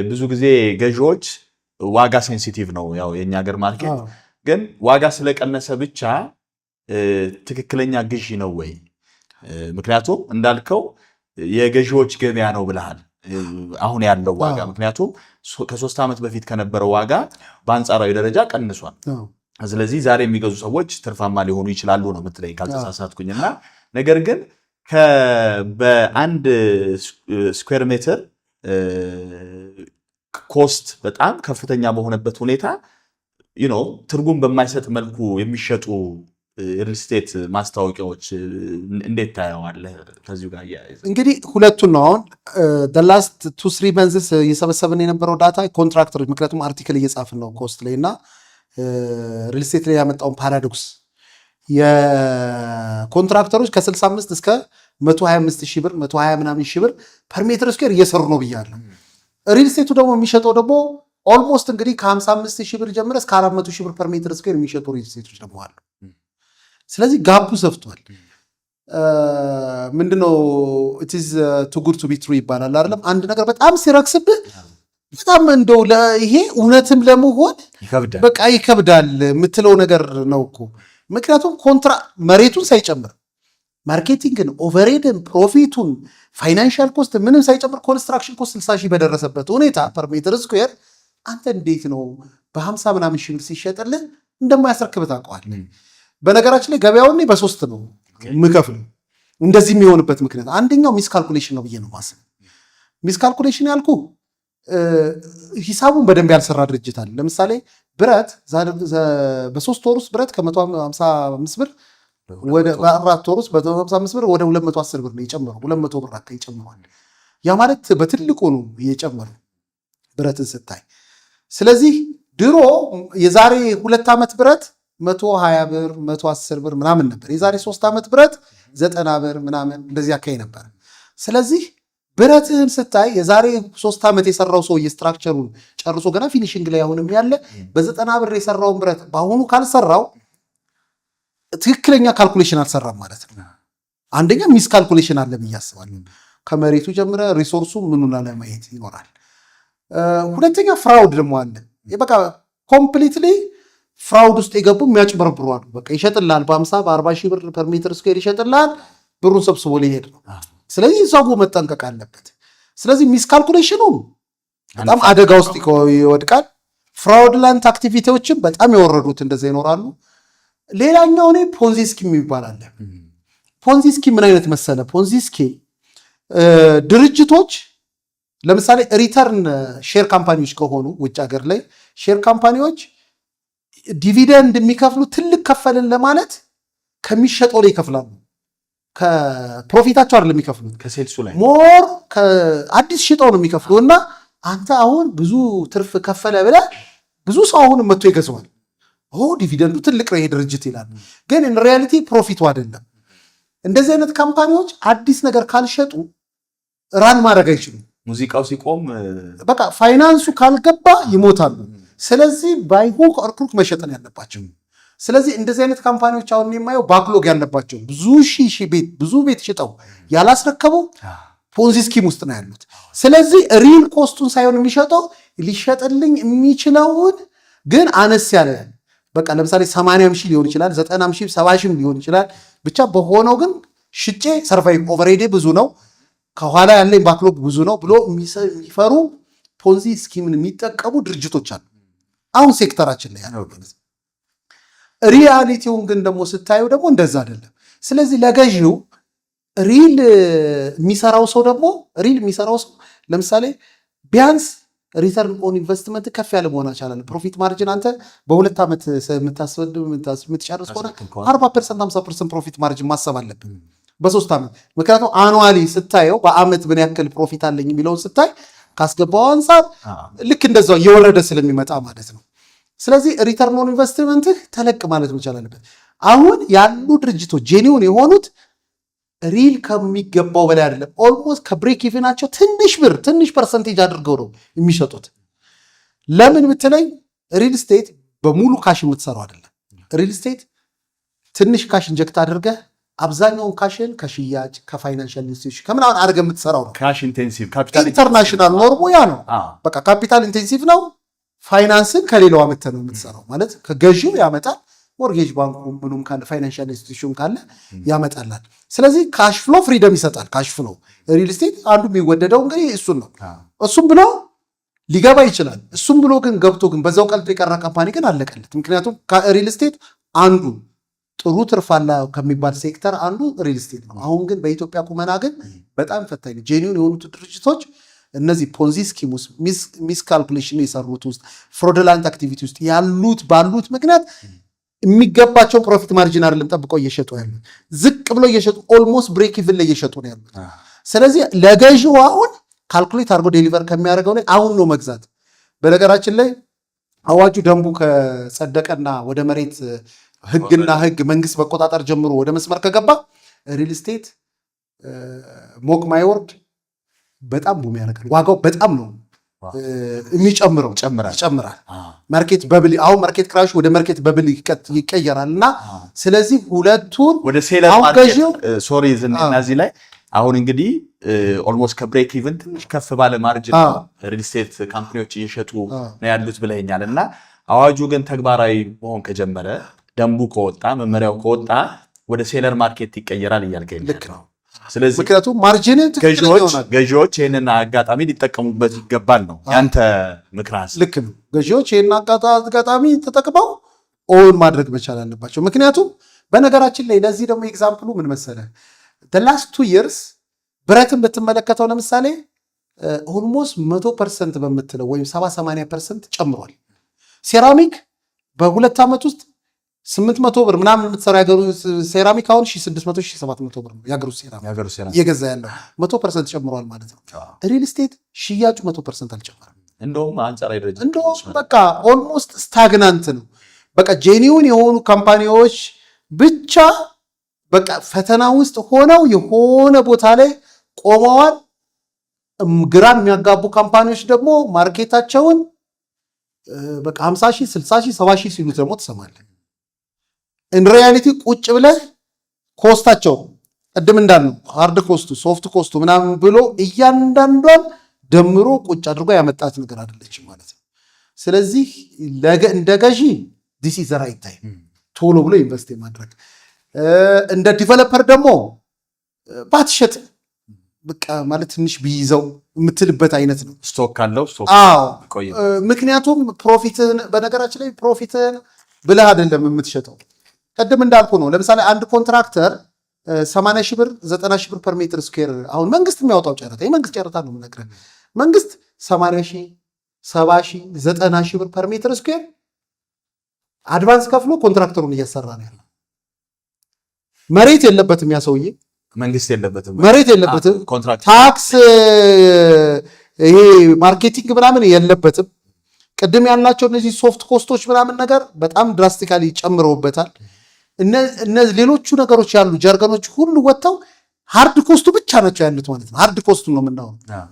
ብዙ ጊዜ ገዢዎች ዋጋ ሴንሲቲቭ ነው ያው የኛ ሀገር ማርኬት ግን ዋጋ ስለቀነሰ ብቻ ትክክለኛ ግዢ ነው ወይ ምክንያቱም እንዳልከው የገዢዎች ገበያ ነው ብለሃል አሁን ያለው ዋጋ ምክንያቱም ከ3 ዓመት በፊት ከነበረው ዋጋ በአንጻራዊ ደረጃ ቀንሷል ስለዚህ ዛሬ የሚገዙ ሰዎች ትርፋማ ሊሆኑ ይችላሉ ነው ምትለይ ካልተሳሳትኩኝና ነገር ግን በአንድ ስኩዌር ሜትር ኮስት በጣም ከፍተኛ በሆነበት ሁኔታ ትርጉም በማይሰጥ መልኩ የሚሸጡ ሪል ስቴት ማስታወቂያዎች እንዴት ታያዋለህ ከዚሁ ጋር ያያይዘ እንግዲህ ሁለቱን ነው አሁን the last 2-3 months እየሰበሰብን የነበረው ዳታ ኮንትራክተሮች ምክንያቱም አርቲክል እየጻፍን ነው ኮስት ላይና ሪል ስቴት ላይ ያመጣውን ፓራዶክስ የኮንትራክተሮች ከ65 እስከ 125 ሺህ ብር 120 ምናምን ሺህ ብር ፐር ሜትር ስኩዌር እየሰሩ ነው ብያለሁ ሪል ስቴቱ ደግሞ የሚሸጠው ደግሞ ኦልሞስት እንግዲህ ከ55 ሺህ ብር ጀምሮ እስከ 400 ሺህ ብር ፐር ሜትር ስኩዌር የሚሸጡ ሪል ስቴቶች ደግሞ አሉ ስለዚህ ጋፑ ሰፍቷል ምንድነው it is too good to be true ይባላል አይደለም አንድ ነገር በጣም ሲረክስብህ በጣም እንደው ይሄ እውነትም ለመሆን በቃ ይከብዳል የምትለው ነገር ነው እኮ ምክንያቱም መሬቱን ሳይጨምር ማርኬቲንግን ኦቨርሄድን ፕሮፊቱን ፋይናንሻል ኮስት ምንም ሳይጨምር ኮንስትራክሽን ኮስት 60 ሺህ በደረሰበት ሁኔታ ፐር ሜትር ስኩዌር አንተ እንዴት ነው በ50 ምናምን ሺህ ብር ሲሸጥልህ እንደማያስረክብ ታውቀዋለህ በነገራችን ላይ ገበያውን በ3 ነው ምከፍል እንደዚህ የሚሆንበት ምክንያት አንደኛው ሚስ ካልኩሌሽን ነው ብዬ ነው ማሰብ ሚስ ካልኩሌሽን ያልኩ ሂሳቡን በደንብ ያልሰራ ድርጅት አለ ለምሳሌ ብረት በ3 ወር ውስጥ ብረት ከ155 ብር ወደ 4 ወር ውስጥ በ155 ብር ወደ 210 ብር ነው የጨመረው 200 ብር አካ ይጨምራል ያ ማለት በትልቁ ነው የጨመረው ብረትን ስታይ ስለዚህ ድሮ የዛሬ 2 ዓመት ብረት 120 ብር 110 ብር ምናምን ነበር የዛሬ 3 ዓመት ብረት 90 ብር ምናምን እንደዚህ አካይ ነበር ስለዚህ ብረትህን ስታይ የዛሬ 3 ዓመት የሰራው ሰው የስትራክቸሩን ጨርሶ ገና ፊኒሺንግ ላይ አሁንም ያለ በ90 ብር የሰራውን ብረት ባሁኑ ካልሰራው ትክክለኛ ካልኩሌሽን አልሰራም ማለት ነው አንደኛ ሚስ ካልኩሌሽን አለ ብያስባለሁ ከመሬቱ ጀምረ ሪሶርሱ ምኑን አለማየት ይኖራል ሁለተኛ ፍራውድ ደግሞ አለ በቃ ኮምፕሊትሊ ፍራውድ ውስጥ የገቡ የሚያጭበረብሩ አሉ በቃ ይሸጥላል በ50 በ40 ሺህ ብር ፐር ሜትር ስኩዌር ይሸጥላል ብሩን ሰብስቦ ሊሄድ ነው ስለዚህ ሰው መጠንቀቅ አለበት ስለዚህ ሚስ ካልኩሌሽኑ በጣም አደጋ ውስጥ ይወድቃል ፍራውድላንት አክቲቪቲዎችም በጣም የወረዱት እንደዛ ይኖራሉ ሌላኛው ነው ፖንዚ ስኪም ይባላል ፖንዚ ስኪም ምን አይነት መሰለ ፖንዚ ስኪም ድርጅቶች ለምሳሌ ሪተርን ሼር ካምፓኒዎች ከሆኑ ውጭ ሀገር ላይ ሼር ካምፓኒዎች ዲቪደንድ የሚከፍሉ ትልቅ ከፈልን ለማለት ከሚሸጠው ላይ ይከፍላሉ ከፕሮፊታቸው አይደለም የሚከፍሉት ከሴልሱ ላይ ሞር ከአዲስ ሽጠው ነው የሚከፍሉና አንተ አሁን ብዙ ትርፍ ከፈለ ብለህ ብዙ ሰው አሁን መጥቶ ይገዛዋል ዲቪደንዱ ትልቅ ነው ይሄ ድርጅት ይላል ግን ኢን ሪያሊቲ ፕሮፊቱ አይደለም እንደዚህ አይነት ካምፓኒዎች አዲስ ነገር ካልሸጡ ራን ማድረግ አይችሉም ሙዚቃው ሲቆም በቃ ፋይናንሱ ካልገባ ይሞታሉ ስለዚህ ባይሆን አርክሩክ መሸጠን ያለባቸው ስለዚህ እንደዚህ አይነት ካምፓኒዎች አሁን የማየው ባክሎግ ያለባቸው ብዙ ቤት ሽጠው ያላስረከቡ ፖንዚ ስኪም ውስጥ ነው ያሉት ስለዚህ ሪል ኮስቱን ሳይሆን የሚሸጠው ሊሸጥልኝ የሚችለውን ግን አነስ ያለ በቃ ለምሳሌ 80 ሺህ ሊሆን ይችላል 90 ሺህ 70 ሺህ ሊሆን ይችላል ብቻ በሆነው ግን ሽጬ ሰርቫይቭ ኦቨርሄድ ብዙ ነው ከኋላ ያለኝ ባክሎግ ብዙ ነው ብሎ የሚፈሩ ፖንዚ ስኪምን የሚጠቀሙ ድርጅቶች አሉ አሁን ሴክተራችን ላይ ያለው ሪያሊቲውን ግን ደግሞ ስታዩ ደግሞ እንደዛ አይደለም ስለዚህ ለገዢው ሪል የሚሰራው ሰው ለምሳሌ ቢያንስ ሪተርን ኦን ኢንቨስትመንት ከፍ ያለ መሆን ይችላል ፕሮፊት ማርጂን አንተ በ2 ዓመት የምትጨርስ ከሆነ 40% 50% ፕሮፊት ማርጂን ማሰብ አለብን በ3 ዓመት ምክንያቱም አኑዋሊ ስታየው በአመት ምን ያክል ፕሮፊት አለኝ የሚለውን ስታይ ካስገባው አንፃር ልክ እንደዛው የወረደ ስለሚመጣ ማለት ነው ስለዚህ ሪተርን ኦን ኢንቨስትመንት ተለቅ ማለት መቻል አለበት አሁን ያሉ ድርጅቶች ጄኒውን የሆኑት ሪል ከሚገባው በላይ አይደለም ኦልሞስት ከብሬክ ኢቭናቸው ትንሽ ፐርሰንቴጅ አድርገው ነው የሚሸጡት ለምን ብትለኝ ሪል ስቴት በሙሉ ካሽ የምትሰራው አይደለም ሪል ስቴት ትንሽ ካሽ ኢንጀክት አድርገህ አብዛኛውን ካሽን ከሽያጭ ከፋይናንሻል ኢንስቲትዩሽን ከምናምን አድርገህ የምትሰራው ነው። ካሽ ኢንቴንሲቭ ካፒታል ኢንተርናሽናል ኖርሙ ያ ነው። በቃ ካፒታል ኢንቴንሲቭ ነው። ፋይናንስን ከሌላው አመተህ ነው የምትሰራው ማለት ከገዢው ያመጣል። ሞርጌጅ ባንኩ ምኑም ካለ ፋይናንሻል ኢንስቲትዩሽን ካለ ያመጣላል። ስለዚህ ካሽ ፍሎ ፍሪደም ይሰጣል። ካሽ ፍሎ ሪል ስቴት አንዱ የሚወደደው እንግዲህ እሱን ነው። እሱም ብሎ ሊገባ ይችላል። እሱም ብሎ ግን ገብቶ ግን በዛው ቀልጦ የቀረ ካምፓኒ ግን አለቀለት። ምክንያቱም ሪል ስቴት አንዱ ጥሩ ትርፋላ ከሚባል ሴክተር አንዱ ሪል ስቴት ነው። አሁን ግን በኢትዮጵያ ቁመና ግን በጣም ፈታኝ ነው። ጄኒውን የሆኑት ድርጅቶች እነዚህ ፖንዚ ስኪም ውስጥ ሚስካልኩሌሽን የሰሩት ውስጥ ፍሮድላንት አክቲቪቲ ውስጥ ያሉት ባሉት ምክንያት የሚገባቸውን ፕሮፊት ማርጂን አይደለም ጠብቀው እየሸጡ ያሉት፣ ዝቅ ብለው እየሸጡ ኦልሞስት ብሬክ ኢቭን ላይ እየሸጡ ነው ያሉት። ስለዚህ ለገዢው አሁን ካልኩሌት አድርጎ ዴሊቨር ከሚያደርገው ላይ አሁን ነው መግዛት። በነገራችን ላይ አዋጁ ደንቡ ከጸደቀና ወደ መሬት ህግና ህግ መንግስት መቆጣጠር ጀምሮ ወደ መስመር ከገባ ሪል ስቴት ሞቅ ማይወርድ በጣም ቡም ያደርጋል። ዋጋው በጣም ነው የሚጨምረው፣ ይጨምራል። ማርኬት በብል አሁን ማርኬት ክራሽ ወደ ማርኬት በብል ይቀየራልና ስለዚህ ሁለቱን ወደ ሴለር ማርኬት ሶሪ እዚህ ላይ አሁን እንግዲህ ኦልሞስት ከብሬክ ኢቭን ትንሽ ከፍ ባለ ማርጅን ሪል ስቴት ካምፓኒዎች እየሸጡ ነው ያሉት ብለኛል። እና አዋጁ ግን ተግባራዊ መሆን ከጀመረ ደንቡ ከወጣ መመሪያው ከወጣ ወደ ሴለር ማርኬት ይቀየራል እያልከኝ ልክ ነው። ስለዚህ ምክንያቱም ማርጂን ገዢዎች ይህንን አጋጣሚ ሊጠቀሙበት ይገባል ነው ያንተ ምክር ሀሳብ? ልክ ነው። ገዢዎች ይህን አጋጣሚ ተጠቅመው ኦን ማድረግ መቻል አለባቸው። ምክንያቱም በነገራችን ላይ ለዚህ ደግሞ ኤግዛምፕሉ ምን መሰለህ the last 2 years ብረትን ብትመለከተው ለምሳሌ ኦልሞስት 100% በምትለው ወይም 70-80% ጨምሯል። ሴራሚክ በ2 ዓመት ውስጥ 800 ብር ምናምን የምትሰራው ያገሩ ሴራሚክ አሁን 1600-1700 ብር ነው ያገሩ ሴራሚክ እየገዛ ያለው 100% ጨምሯል ማለት ነው። ሪል ስቴት ሽያጩ 100% አልጨመረም። እንደውም አንጻራዊ ደረጃ እንደውም በቃ ኦልሞስት ስታግናንት ነው። በቃ ጄኒውን የሆኑ ካምፓኒዎች ብቻ በቃ ፈተና ውስጥ ሆነው የሆነ ቦታ ላይ ቆመዋል። ግራ የሚያጋቡ ካምፓኒዎች ደግሞ ማርኬታቸውን በቃ 50,000 60,000 70,000 ሲሉት ደግሞ ትሰማለህ። ኢን ሪያሊቲ ቁጭ ብለህ ኮስታቸው ቅድም እንዳልነው ሃርድ ኮስቱ ሶፍት ኮስቱ ምናምን ብሎ እያንዳንዷን ደምሮ ቁጭ አድርጎ ያመጣት ነገር አይደለችም ማለት ነው። ስለዚህ እንደ ገዢ ዲስ ኢዝ ዘ ራይት ታይም ቶሎ ብሎ ኢንቨስት ማድረግ፣ እንደ ዲቨሎፐር ደግሞ ባትሸጥ በቃ ማለት ትንሽ ቢይዘው የምትልበት አይነት ነው። ስቶክ ካለው ስቶክ ቆይ። ምክንያቱም ፕሮፊትን በነገራችን ላይ ፕሮፊትን ብለህ አይደለም የምትሸጠው። ቀደም እንዳልኩ ነው። ለምሳሌ አንድ ኮንትራክተር 80,000 ብር 90,000 ብር ፐር ሜትር ስኩዌር አሁን መንግስት የሚያወጣው ጨረታ የመንግስት ጨረታ ነው የምነግርህ። መንግስት 80,000 70,000 90,000 ብር ፐር ሜትር ስኩዌር አድቫንስ ከፍሎ ኮንትራክተሩን እያሰራ ነው ያለው። መሬት የለበትም ያ ሰውዬ፣ መንግስት የለበትም፣ መሬት የለበትም፣ ታክስ ይሄ ማርኬቲንግ ምናምን የለበትም። ቅድም ያልናቸው እነዚህ ሶፍት ኮስቶች ምናምን ነገር በጣም ድራስቲካሊ ጨምረውበታል። እነዚህ ሌሎቹ ነገሮች ያሉ ጀርገኖች ሁሉ ወጥተው ሃርድ ኮስቱ ብቻ ናቸው ያሉት ማለት ነው። ሃርድ ኮስቱ ነው የምናወራው።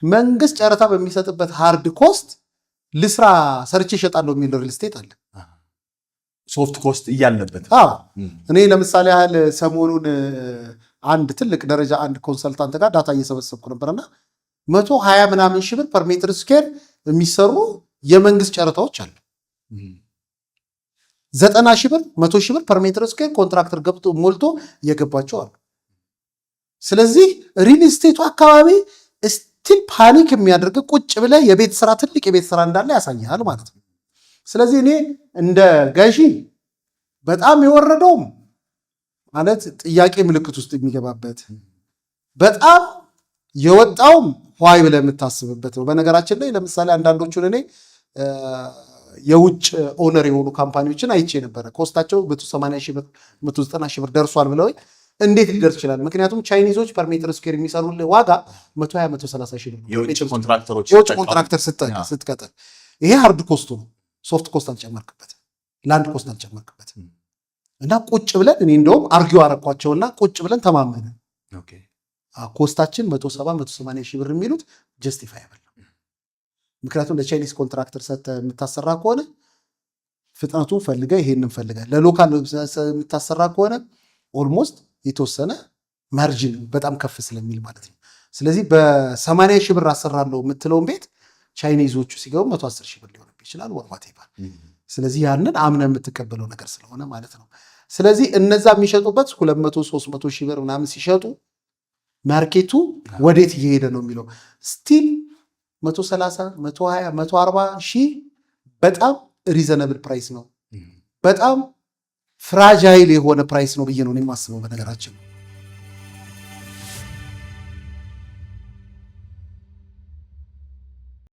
መንግስት ጨረታ በሚሰጥበት ሃርድ ኮስት ልስራ ሰርቼ እሸጣለሁ የሚል ሪል ስቴት አለ፣ ሶፍት ኮስት እያለበት። እኔ ለምሳሌ ያህል ሰሞኑን አንድ ትልቅ ደረጃ አንድ ኮንሰልታንት ጋር ዳታ እየሰበሰብኩ ነበርና 120 ምናምን ሺህ ብር ፐር ሜትር ስኩዌር የሚሰሩ የመንግስት ጨረታዎች አሉ። 90,000 ብር 100,000 ብር ፐር ሜትር ስኩዌር ኮንትራክተር ገብቶ ሞልቶ እየገባቸው አሉ። ስለዚህ ሪል ስቴቱ አካባቢ ስቲል ፓኒክ የሚያደርግ ቁጭ ብለህ የቤት ስራ ትልቅ የቤት ስራ እንዳለ ያሳያል ማለት ነው። ስለዚህ እኔ እንደ ገዢ በጣም የወረደውም ማለት ጥያቄ ምልክት ውስጥ የሚገባበት በጣም የወጣውም ዋይ ብለህ የምታስብበት ነው። በነገራችን ላይ ለምሳሌ አንዳንዶቹን እኔ የውጭ ኦነር የሆኑ ካምፓኒዎችን አይቼ ነበረ። ኮስታቸው 180,000 ብር 190,000 ብር ደርሷል ብለው እንዴት ሊደርስ ይችላል? ምክንያቱም ቻይኒዞች ፐር ሜትር ስኩዌር የሚሰሩልህ ዋጋ 120-130,000 ብር የውጭ ኮንትራክተር ስትቀጥል ይሄ ሃርድ ኮስቱ ነው። ሶፍት ኮስት አልጨመርክበትም፣ ላንድ ኮስት አልጨመርክበትም። እና ቁጭ ብለን እኔ እንደውም አርጊው አረኳቸውና ቁጭ ብለን ተማመነ ኮስታችን 170-180,000 ብር የሚሉት ጀስቲፋይብል ነው። ምክንያቱም ለቻይኒስ ኮንትራክተር ሰጥተህ የምታሰራ ከሆነ ፍጥነቱን ፈልገህ ይሄንን ፈልገህ ለሎካል የምታሰራ ከሆነ ኦልሞስት የተወሰነ ማርጂን በጣም ከፍ ስለሚል ማለት ነው። ስለዚህ በ80 ሺህ ብር አሰራለሁ የምትለውን ቤት ቻይኒዞቹ ሲገቡ 110 ሺህ ብር ሊሆን ይችላል ወርዋት ይባል። ስለዚህ ያንን አምነ የምትቀበለው ነገር ስለሆነ ማለት ነው። ስለዚህ እነዛ የሚሸጡበት 200-300 ሺህ ብር ምናምን ሲሸጡ ማርኬቱ ወዴት እየሄደ ነው የሚለው ስቲል 130 120 140 ሺህ በጣም ሪዘነብል ፕራይስ ነው። በጣም ፍራጃይል የሆነ ፕራይስ ነው ብዬ ነው የማስበው በነገራችን